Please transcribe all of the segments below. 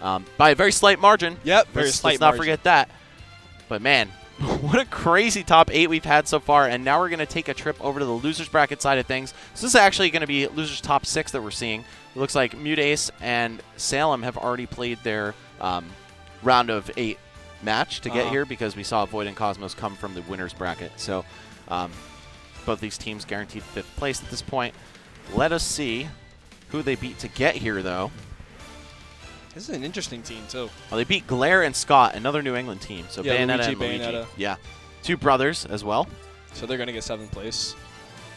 by a very slight margin. Yep, very slight Let's not forget that. But, man, what a crazy top 8 we've had so far, and now we're going to take a trip over to the losers bracket side of things. So this is actually going to be losers top 6 that we're seeing. It looks like MuteAce and Salem have already played their round of 8 match to get here, because we saw VoiD and Cosmos come from the winners bracket. So both these teams guaranteed 5th place at this point. Let us see who they beat to get here, though. This is an interesting team, too. Well, they beat Glare and Scott, another New England team. So yeah, Bayonetta Luigi, and Luigi. Bayonetta. Yeah. 2 brothers as well. So they're going to get 7th place.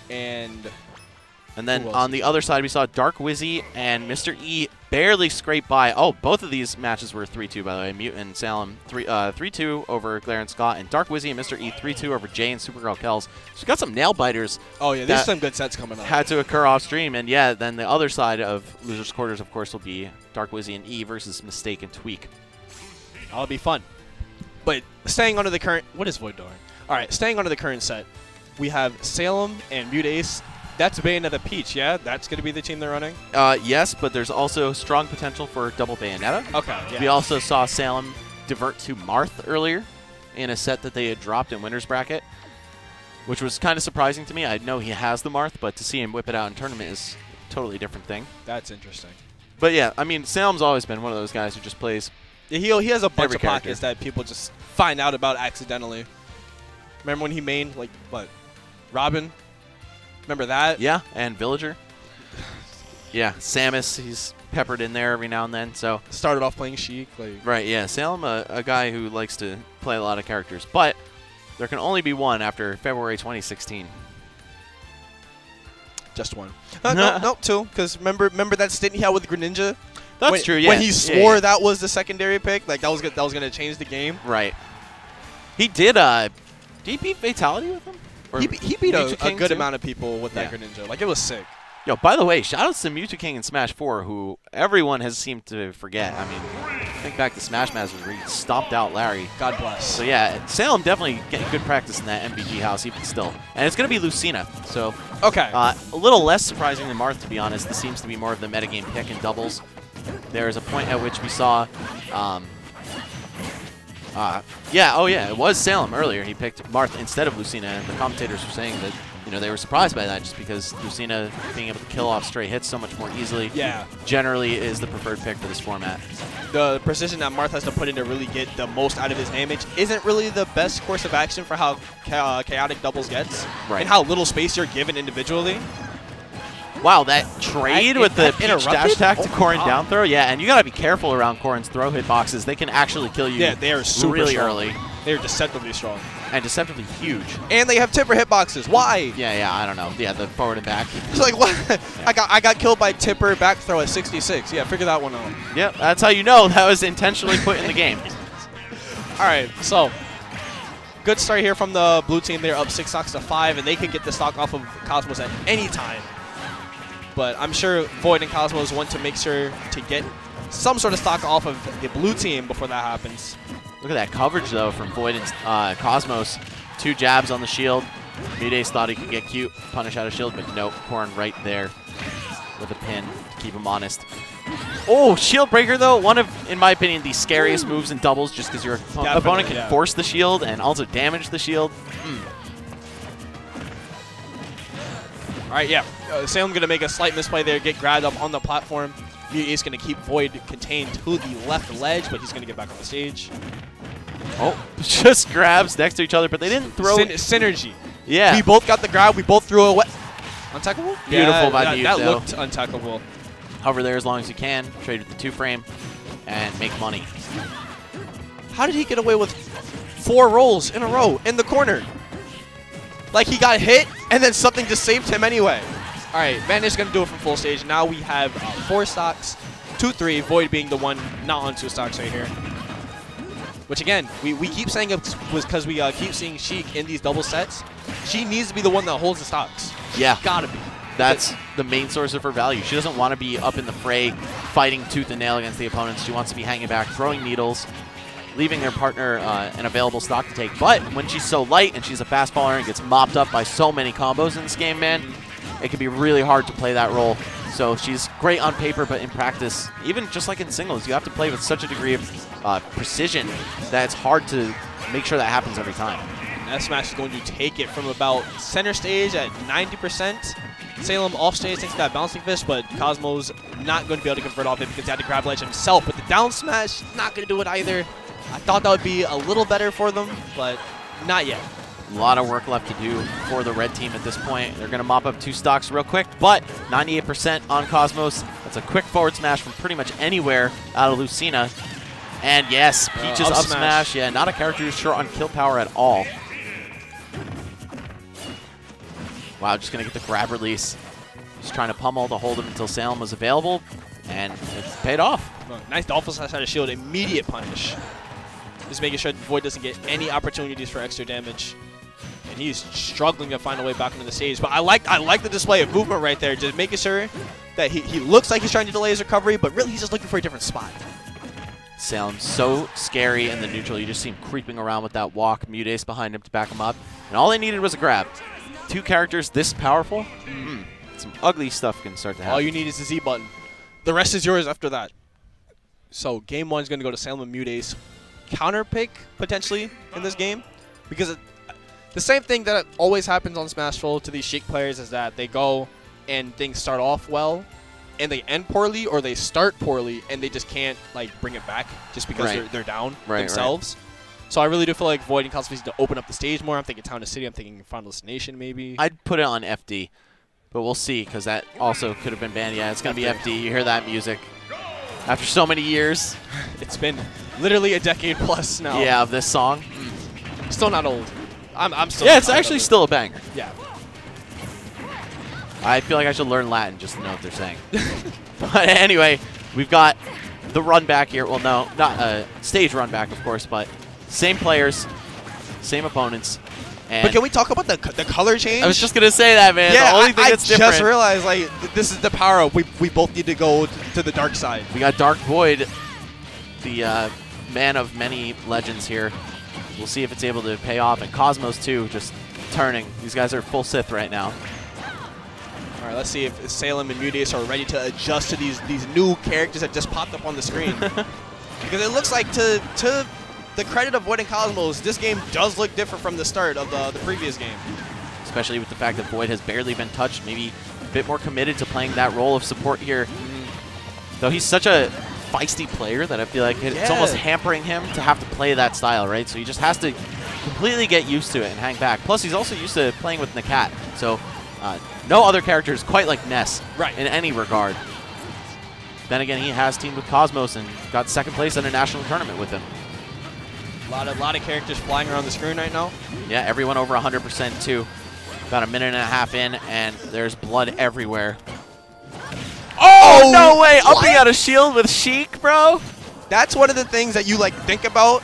And then on the other side, we saw Dark Wizzy and Mr. E barely scraped by. Oh, both of these matches were 3-2, by the way. Mute and Salem 3-2 over Glare and Scott, and Dark Wizzy and Mr. E 3-2 over Jay and Supergirl Kells. So we got some nail biters. Oh, yeah, there's some good sets coming up. Had to occur off stream, and yeah, then the other side of losers quarters, of course, will be Dark Wizzy and E versus Mistake and Tweak. That'll be fun. But staying under the current, what is VoiD doing? All right, staying under the current set, we have Salem and MuteAce. That's Bayonetta Peach, yeah? That's going to be the team they're running? Yes, but there's also strong potential for double Bayonetta. Okay, yeah. We also saw Salem divert to Marth earlier in a set that they had dropped in winner's bracket, which was kind of surprising to me. I know he has the Marth, but to see him whip it out in tournament is a totally different thing. That's interesting. But yeah, I mean, Salem's always been one of those guys who just plays. Yeah, he has a bunch of character. pockets that people just find out about accidentally. Remember when he mained, like, what, Robin? Remember that? Yeah, and Villager. Yeah, Samus, he's peppered in there every now and then. So started off playing Sheik. Like. Right, yeah. Salem, a guy who likes to play a lot of characters. But there can only be one after February 2016. Just one. No, 2. Because remember that stint he had with Greninja? That's true, yeah. When he swore that was the secondary pick, like that was going to change the game. Right. He did he beat Fatality with him? He beat a good amount of people with that Greninja. Like, it was sick. Yo, by the way, shoutouts to Mewtwo King in Smash 4, who everyone has seemed to forget. I mean, think back to Smash Masters where he stomped out Larry. God bless. So yeah, Salem definitely getting good practice in that MVG house even still. And it's going to be Lucina. So okay. A little less surprising than Marth, to be honest. This seems to be more of the metagame pick in doubles. There is a point at which we saw it was Salem earlier. He picked Marth instead of Lucina, and the commentators were saying that they were surprised by that just because Lucina being able to kill off straight hits so much more easily generally is the preferred pick for this format. The precision that Marth has to put in to really get the most out of his damage isn't really the best course of action for how chaotic doubles gets and how little space you're given individually. Wow, that trade with the Peach dash attack to Corrin down throw. Yeah, and you got to be careful around Corrin's throw hitboxes. They can actually kill you they are super really strong. early. They are deceptively strong. And deceptively huge. And they have tipper hitboxes. Why? Yeah, I don't know. Yeah, the forward and back. It's like, what? I got killed by tipper back throw at 66. Yeah, figure that one out. Yep, that's how you know that was intentionally put in the game. All right, so good start here from the blue team. They're up 6 stocks to 5, and they can get the stock off of Cosmos at any time. But I'm sure VoiD and Cosmos want to make sure to get some sort of stock off of the blue team before that happens. Look at that coverage, though, from VoiD and Cosmos. 2 jabs on the shield. MuteAce thought he could get cute, punish out of shield, but nope. Corrin right there with a pin to keep him honest. Oh, shield breaker, though. One of, in my opinion, the scariest moves in doubles just because your opponent can force the shield and also damage the shield. All right, yeah. Salem going to make a slight misplay there, get grabbed up on the platform. MuteAce going to keep VoiD contained to the left ledge, but he's going to get back on the stage. Oh, just grabs next to each other, but they didn't throw synergy. Yeah. We both got the grab. We both threw away. Untackable? Beautiful by Mute, that though. looked untackable. Hover there as long as you can. Trade with the 2-frame and make money. How did he get away with 4 rolls in a row in the corner? Like he got hit, and then something just saved him anyway. All right, Vanish is going to do it from full stage. Now we have 4 stocks, 2-3, VoiD being the one not on 2 stocks right here. Which, again, we keep saying it was because we keep seeing Sheik in these double sets. She needs to be the one that holds the stocks. Yeah. Gotta be. That's the main source of her value. She doesn't want to be up in the fray, fighting tooth and nail against the opponents. She wants to be hanging back, throwing needles, leaving their partner an available stock to take. But when she's so light and she's a fast faller and gets mopped up by so many combos in this game, man, it can be really hard to play that role. So she's great on paper, but in practice, even just like in singles, you have to play with such a degree of precision that it's hard to make sure that happens every time. And Smash is going to take it from about center stage at 90%. Salem off stage thanks to that bouncing fist, but Cosmo's not going to be able to convert off it because he had to grab ledge himself. But the down smash, not going to do it either. I thought that would be a little better for them, but not yet. A lot of work left to do for the red team at this point. They're going to mop up 2 stocks real quick, but 98% on Cosmos. That's a quick forward smash from pretty much anywhere out of Lucina. And yes, Peach's up smash. Yeah, not a character who's short on kill power at all. Wow, just going to get the grab release. Just trying to pummel to hold him until Salem was available, and it's paid off. Nice dolphin slash out of shield, immediate punish. Just making sure VoiD doesn't get any opportunities for extra damage. And he's struggling to find a way back into the stage. But I like the display of movement right there, just making sure that he looks like he's trying to delay his recovery, but really he's just looking for a different spot. Salem's so scary in the neutral. You just see him creeping around with that walk, MuteAce behind him to back him up. And all they needed was a grab. 2 characters this powerful, some ugly stuff can start to happen. All you need is the Z button. The rest is yours after that. So game 1 is going to go to Salem and MuteAce. Counter pick, potentially, in this game. Because the same thing that always happens on Smashville to these Sheik players is that they go and things start off well, and they end poorly, or they start poorly, and they just can't like bring it back just because they're down themselves. So I really do feel like VoiD and Cosmos need to open up the stage more. I'm thinking Town to City. I'm thinking Final Destination maybe. I'd put it on FD, but we'll see because that also could have been banned. Yeah, it's going to be FD. You hear that music. After so many years. It's been literally a decade plus now. Yeah, of this song. Still not old. I'm still. Yeah, it's actually still a banger. Yeah. I feel like I should learn Latin just to know what they're saying. But anyway, we've got the run back here. Well, no, not a stage run back, of course, but same players, same opponents. And but can we talk about the color change? I was just going to say that, man. Yeah, the only thing that's different. I just realized, like, this is the power up. We both need to go to the dark side. We got Dark VoiD, the man of many legends here. We'll see if it's able to pay off. And Cosmos, too, just turning. These guys are full Sith right now. All right, let's see if Salem and MuteAce are ready to adjust to these new characters that just popped up on the screen. Because it looks like to the credit of VoiD and Cosmos, this game does look different from the start of the previous game. Especially with the fact that VoiD has barely been touched, maybe a bit more committed to playing that role of support here. Though he's such a feisty player that I feel like it's almost hampering him to have to play that style, right? So he just has to completely get used to it and hang back. Plus, he's also used to playing with Nakat. So no other character is quite like Ness in any regard. Then again, he has teamed with Cosmos and got 2nd place in a national tournament with him. A lot of characters flying around the screen right now. Yeah, everyone over 100% too. About a minute and a half in, and there's blood everywhere. Oh, no way! What? Upping out a shield with Sheik, bro? That's one of the things that you like think about,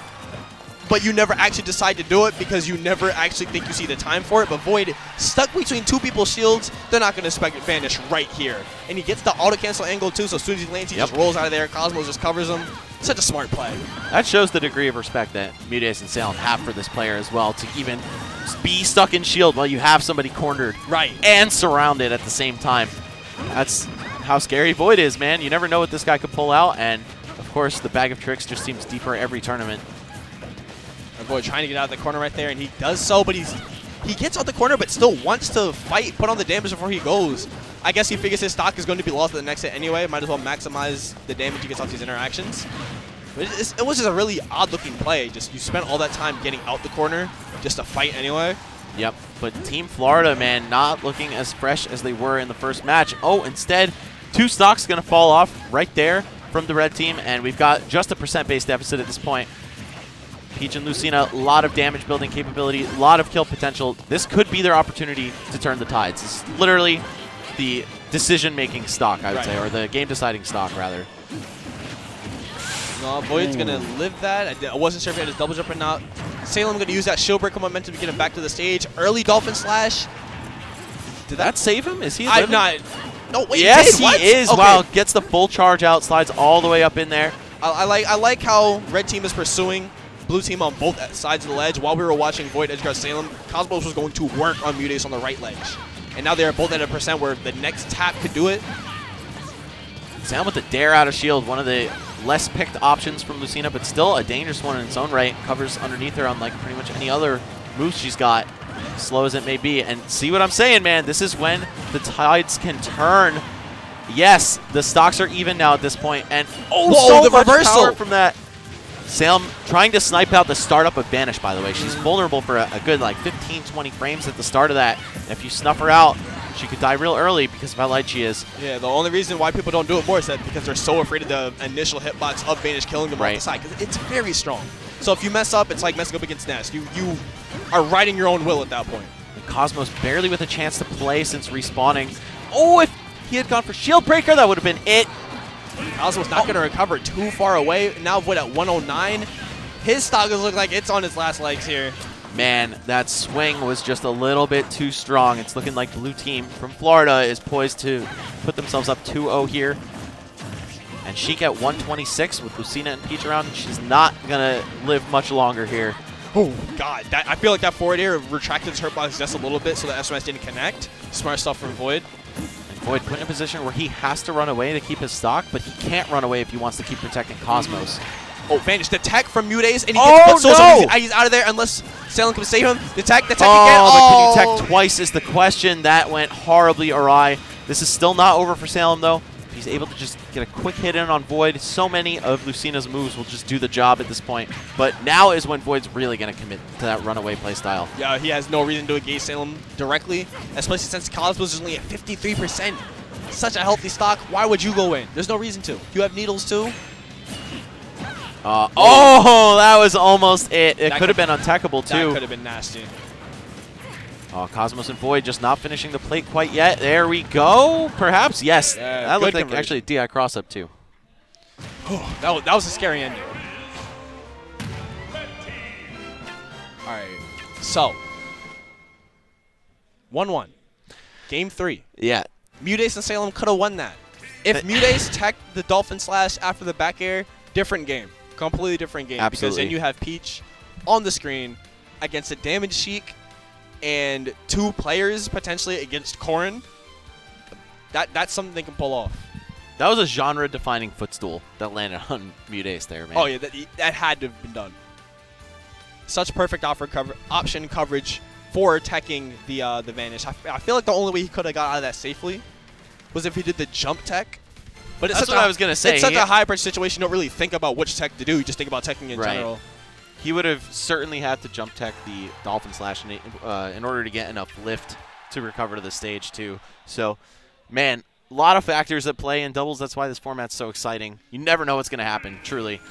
but you never actually decide to do it because you never actually think you see the time for it. But VoiD stuck between 2 people's shields. They're not going to expect it vanish right here. And he gets the auto-cancel angle too, so as soon as he lands, he just rolls out of there. Cosmos just covers him. Such a smart play. That shows the degree of respect that MuteAce and Salem have for this player as well, to even be stuck in shield while you have somebody cornered and surrounded at the same time. That's how scary VoiD is, man. You never know what this guy could pull out, and of course the bag of tricks just seems deeper every tournament. VoiD trying to get out of the corner right there, and he does so, but he gets out the corner but still wants to fight, put on the damage before he goes. I guess he figures his stock is going to be lost at the next hit anyway. Might as well maximize the damage he gets off these interactions. But it was just a really odd-looking play. Just you spent all that time getting out the corner just to fight anyway. Yep, but Team Florida, man, not looking as fresh as they were in the first match. Oh, instead, 2 stocks going to fall off right there from the red team, and we've got just a percent-based deficit at this point. Peach and Lucina, a lot of damage building capability, a lot of kill potential. This could be their opportunity to turn the tides. It's literally the decision-making stock, I would say, or the game-deciding stock, rather. No, VoiD's going to live that. I wasn't sure if he had his double jump or not. Salem going to use that shield breaker momentum to get him back to the stage. Early dolphin slash. Did that save him? Is he I'm not. No, wait. Yes, he is. Okay. Wow, gets the full charge out, slides all the way up in there. I like how red team is pursuing blue team on both sides of the ledge. While we were watching VoiD edgeguard Salem, Cosmos was going to work on MuteAce on the right ledge. And now they're both at a percent where the next tap could do it. Salem with the dare out of shield, one of the less picked options from Lucina, but still a dangerous one in its own right. Covers underneath her on like pretty much any other moves she's got, slow as it may be. And see what I'm saying, man? This is when the tides can turn. Yes, the stocks are even now at this point, and so the much reversal power from that. Salem trying to snipe out the startup of Vanish, by the way. She's vulnerable for a good like 15, 20 frames at the start of that. And if you snuff her out, she could die real early because of how light she is. Yeah, the only reason why people don't do it more is that because they're so afraid of the initial hitbox of Vanish killing them off the side, because it's very strong. So if you mess up, it's like messing up against Nest. You are riding your own will at that point. And Cosmos barely with a chance to play since respawning. Oh, if he had gone for Shield Breaker, that would have been it. Cosmos not going to recover too far away. Now Void at 109. His stock does look like it's on his last legs here. Man, that swing was just a little bit too strong. It's looking like blue team from Florida is poised to put themselves up 2-0 here. And Sheik at 126 with Lucina and Peach around. She's not going to live much longer here. Oh, God. I feel like that forward air retracted his hurt box just a little bit so the SMS didn't connect. Smart stuff from Void. VoiD put in a position where he has to run away to keep his stock, but he can't run away if he wants to keep protecting Cosmos. Oh, Vanish, the tech from MuteAce, and he gets so he's out of there unless Salem can save him. The tech again. Oh, but can you tech twice is the question. That went horribly awry. This is still not over for Salem, though. If he's able to just get a quick hit in on VoiD, so many of Lucina's moves will just do the job at this point. But now is when VoiD's really going to commit to that runaway playstyle. Yeah, he has no reason to engage Salem directly, especially since Cosmos is only at 53%. Such a healthy stock. Why would you go in? There's no reason to. You have needles, too. Oh, that was almost it. It could have been untechable, too. That could have been nasty. Oh, Cosmos and VoiD just not finishing the plate quite yet. There we go. Perhaps, yes. Yeah, that looked like actually a DI cross-up, too. that was a scary ending. All right. So, 1-1. Game 3. Yeah. MuteAce and Salem could have won that. If MuteAce teched the Dolphin Slash after the back air, different game. Completely different game. Absolutely. Because then you have Peach on the screen against a damaged Sheik and 2 players potentially against Corrin. That's something they can pull off. That was a genre-defining footstool that landed on MuteAce there, man. Oh, yeah. That had to have been done. Such perfect option coverage for teching the Vanish. I feel like the only way he could have got out of that safely was if he did the jump tech. But it's That's what I was going to say. It's such a high-pressure situation. You don't really think about which tech to do. You just think about teching in general. He would have certainly had to jump tech the Dolphin Slash in order to get enough lift to recover to the stage, too. So, man, a lot of factors at play in doubles. That's why this format's so exciting. You never know what's going to happen, truly.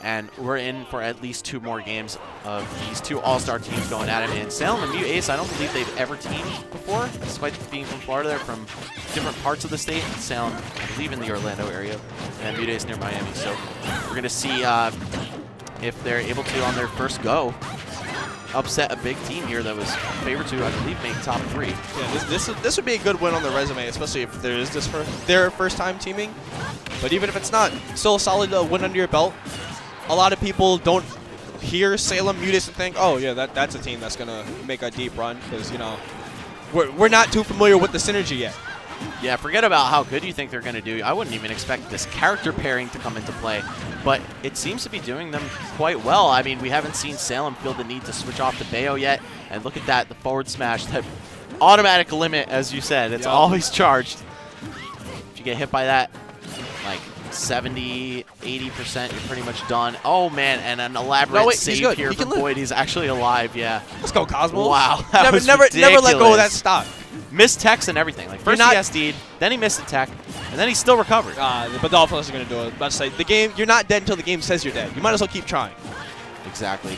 And we're in for at least 2 more games of these 2 all-star teams going at it. And Salem and MuteAce, I don't believe they've ever teamed before, despite being from Florida. They're from different parts of the state. Salem, I believe, in the Orlando area, and MuteAce near Miami. So we're going to see if they're able to, on their first go, upset a big team here that was favored to, I believe, make top 3. Yeah, this would be a good win on the resume, especially if there is their first time teaming. But even if it's not, still a solid win under your belt. A lot of people don't hear Salem MuteAce and think, oh, yeah, that's a team that's going to make a deep run because, you know, we're not too familiar with the synergy yet. Yeah, forget about how good you think they're going to do. I wouldn't even expect this character pairing to come into play, but it seems to be doing them quite well. I mean, we haven't seen Salem feel the need to switch off to Bayo yet, and look at that, the forward smash, that automatic limit, as you said. It's always charged. If you get hit by that, like 70, 80%, you're pretty much done. Oh, man, and an elaborate save here from VoiD. He's actually alive, yeah. Let's go, Cosmos. Wow, never let go of that stock. Missed techs and everything. Like first he SD'd, then he missed a tech, and then he still recovered. But Dolphin is going to do it. About to say, the game, you're not dead until the game says you're dead. You might as well keep trying. Exactly.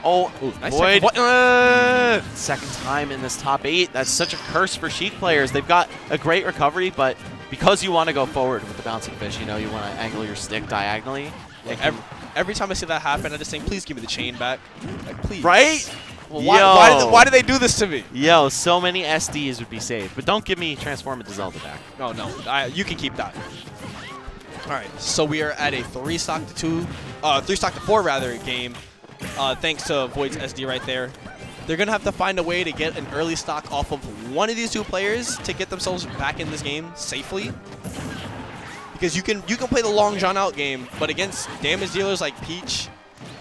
Oh, nice VoiD. Second time in this top 8. That's such a curse for Sheik players. They've got a great recovery, but because you want to go forward with the bouncing fish, you know, you want to angle your stick diagonally. Every time I see that happen, I just think, please give me the chain back. Like, please. Right? Well, why do they do this to me? Yo, so many SDs would be saved. But don't give me Transform into Zelda back. No, you can keep that. All right, so we are at a 3 stock to 4 rather game. Thanks to VoiD's SD right there. They're going to have to find a way to get an early stock off of one of these 2 players to get themselves back in this game safely. because you can play the long drawn out game, but against damage dealers like Peach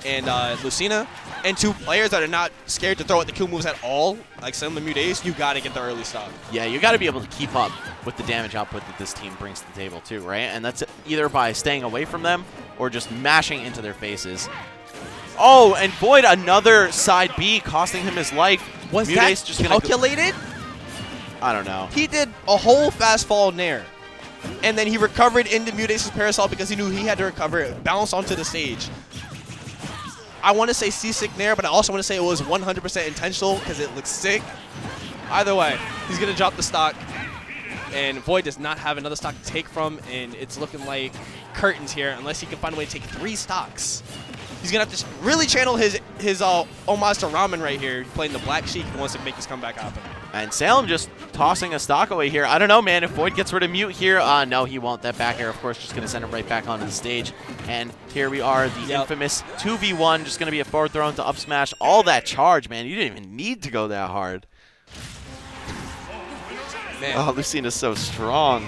and Lucina, and two players that are not scared to throw at the Q moves at all, like Salem and MuteAce, you got to get the early stock. Yeah, you got to be able to keep up with the damage output that this team brings to the table too, right? And that's either by staying away from them or just mashing into their faces. Oh, and VoiD, another side B, costing him his life. Was MuteAce that just calculated? I don't know. He did a whole fast fall nair, and then he recovered into MuteAce's parasol because he knew he had to recover it, bounce onto the stage. I want to say seasick nair, but I also want to say it was 100% intentional because it looks sick. Either way, he's going to drop the stock, and VoiD does not have another stock to take from, and it's looking like curtains here unless he can find a way to take 3 stocks. He's going to have to really channel his homage to Ramen right here, playing the Black Sheik and wants to make his comeback happen. And Salem just tossing a stock away here. I don't know, man. If VoiD gets rid of Mute here, no, he won't. That back air, of course, just going to send him right back onto the stage. And here we are, the infamous 2v1, just going to be a forward throw into up smash. All that charge, man. You didn't even need to go that hard. Man. Oh, Lucina's so strong.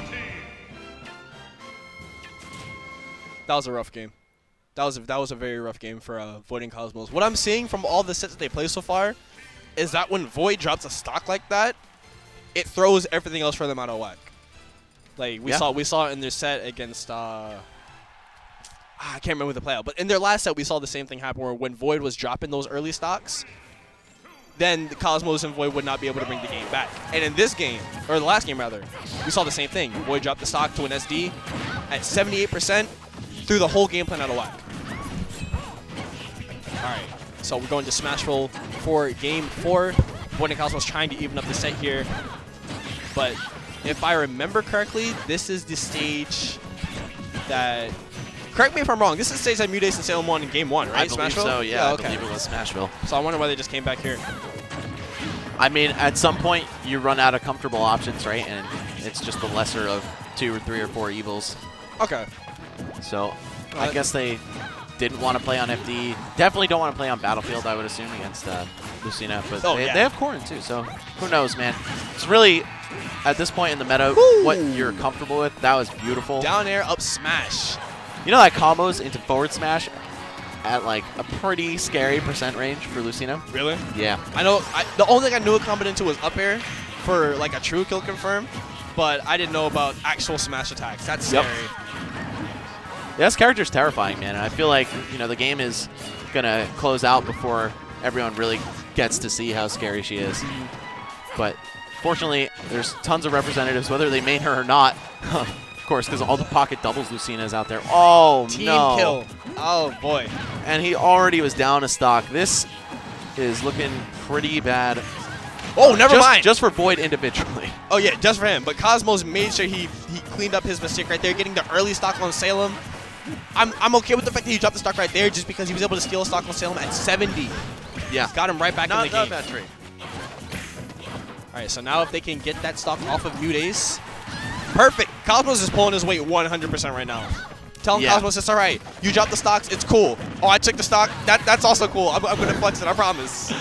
That was a rough game. That was a very rough game for VoiD and Cosmos. What I'm seeing from all the sets that they play so far is that when VoiD drops a stock like that, it throws everything else for them out of whack. Like we saw it in their set against I can't remember the playout, but in their last set we saw the same thing happen where when VoiD was dropping those early stocks, then the Cosmos and VoiD would not be able to bring the game back. And in this game, or the last game rather, we saw the same thing. VoiD dropped the stock to an SD at 78%, threw the whole game plan out of whack. Alright, so we're going to Smashville for game 4. VoiD and Cosmos trying to even up the set here. But if I remember correctly, this is the stage that... Correct me if I'm wrong. This is the stage that MuteAce and Salem won in game 1, right? I believe Smashville? so, yeah. Okay. I believe it was Smashville. So I wonder why they just came back here. I mean, at some point, you run out of comfortable options, right? And it's just the lesser of 2 or 3 or 4 evils. Okay. So I guess they didn't want to play on FD. Definitely don't want to play on Battlefield, I would assume, against Lucina. But they have Corrin, too, so who knows, man. It's really, at this point in the meta, what you're comfortable with. That was beautiful. Down air, up smash. You know that combos into forward smash at, like, a pretty scary % range for Lucina? Really? Yeah. I know. The only thing I knew it comboed into was up air for, like, a true kill confirm, but I didn't know about actual smash attacks. That's scary. Yeah, this character's terrifying, man. And I feel like, you know, the game is going to close out before everyone really gets to see how scary she is. But fortunately, there's tons of representatives, whether they main her or not. Of course, because all the pocket doubles Lucina is out there. Oh, Team no. kill. Oh, boy. And he already was down a stock. This is looking pretty bad. Oh, never mind. Just for VoiD individually. Oh, yeah, just for him. But Cosmos made sure he cleaned up his mistake right there, getting the early stock on Salem. I'm okay with the fact that he dropped the stock right there just because he was able to steal a stock on Salem at 70. Yeah. Got him right back in the game. Not a bad trade. All right, so now if they can get that stock off of MuteAce, perfect. Cosmos is pulling his weight 100% right now. Tell him, Cosmos, it's all right. You dropped the stocks, it's cool. Oh, I took the stock. That's also cool. I'm going to flex it, I promise.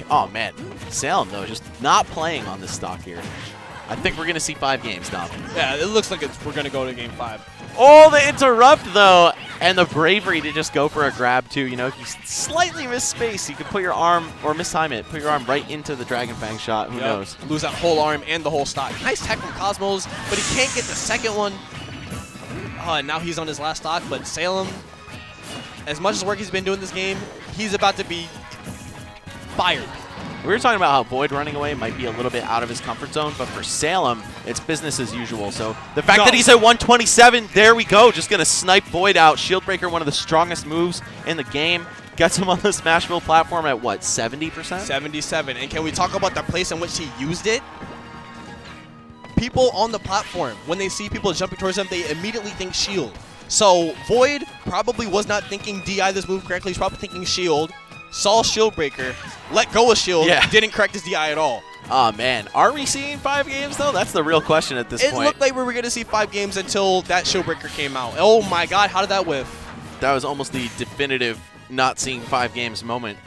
Oh, man. Salem, though, just not playing on this stock here. I think we're going to see 5 games, Dom. Yeah, it looks like we're going to go to game 5. Oh, the interrupt, though, and the bravery to just go for a grab, too. You know, if you slightly miss space, you could put your arm, or mistime it, put your arm right into the Dragon Fang shot. Who knows? Lose that whole arm and the whole stock. Nice tech from Cosmos, but he can't get the second one. Now he's on his last stock, but Salem, as much as work he's been doing this game, he's about to be fired. We were talking about how VoiD running away might be a little bit out of his comfort zone, but for Salem, it's business as usual. So the fact that he's at 127, there we go. Just going to snipe VoiD out. Shield Breaker, one of the strongest moves in the game. Gets him on the Smashville platform at, what, 70%? 77. And can we talk about the place in which he used it? People on the platform, when they see people jumping towards them, they immediately think shield. So VoiD probably was not thinking DI this move correctly. He's probably thinking shield. Saw Shield Breaker, let go of shield, didn't correct his DI at all. Oh, man. Are we seeing 5 games, though? That's the real question at this point. It looked like we were going to see 5 games until that Shield Breaker came out. Oh, my God. How did that whiff? That was almost the definitive not seeing 5 games moment.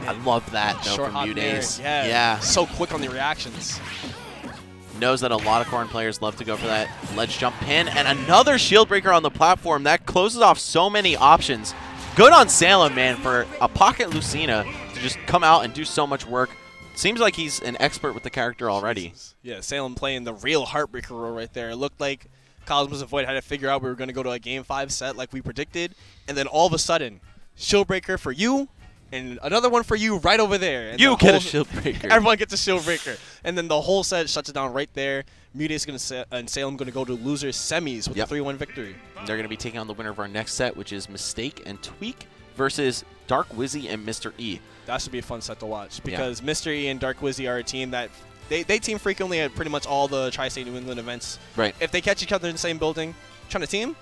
I love that, though, from MuteAce. Yeah. So quick on the reactions. knows that a lot of Corrin players love to go for that ledge jump pin. And another shield breaker on the platform. That closes off so many options. Good on Salem, man, for a pocket Lucina to just come out and do so much work. Seems like he's an expert with the character already. Jesus. Yeah, Salem playing the real Heartbreaker role right there. It looked like Cosmos and VoiD had to figure out we were going to go to a Game 5 set like we predicted. And then all of a sudden, shield breaker for you, and another one for you right over there. And you get a shield breaker. Everyone gets a shield breaker. And then the whole set shuts it down right there. MuteAce and Salem going to go to losers semis with a 3-1 victory. They're going to be taking on the winner of our next set, which is Mistake and Tweak versus Dark Wizzy and Mr. E. That should be a fun set to watch because Mr. E and Dark Wizzy are a team that they team frequently at pretty much all the Tri-State New England events. Right. If they catch each other in the same building, trying to team,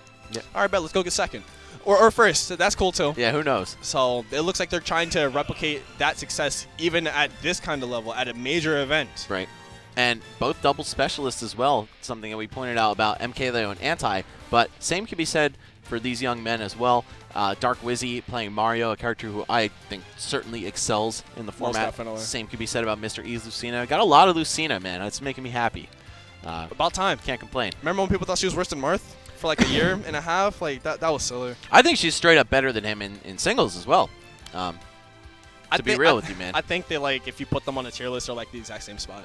all right, bet, let's go get second. Or first. That's cool, too. Yeah, who knows? So it looks like they're trying to replicate that success even at this kind of level, at a major event. Right. And both double specialists as well, something that we pointed out about MKLeo and Anti. But same can be said for these young men as well. Dark Wizzy playing Mario, a character who I think certainly excels in the format. Most definitely. Same could be said about Mr. E's Lucina. Got a lot of Lucina, man. It's making me happy. About time. Can't complain. Remember when people thought she was worse than Marth for like a year and a half? Like that was silly. I think she's straight up better than him in singles as well. To be real with you, man. I think they if you put them on a tier list, they're like the exact same spot.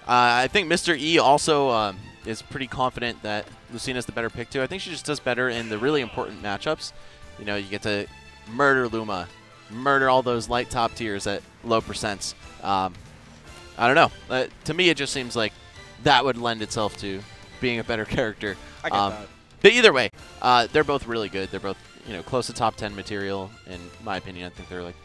I think Mr. E also is pretty confident that Lucina's the better pick too. I think she just does better in the really important matchups. You know, you get to murder Luma, murder all those light top tiers at low percents. I don't know. To me, it just seems like that would lend itself to being a better character. I get that. But either way, they're both really good. They're both close to top 10 material in my opinion. I think they're like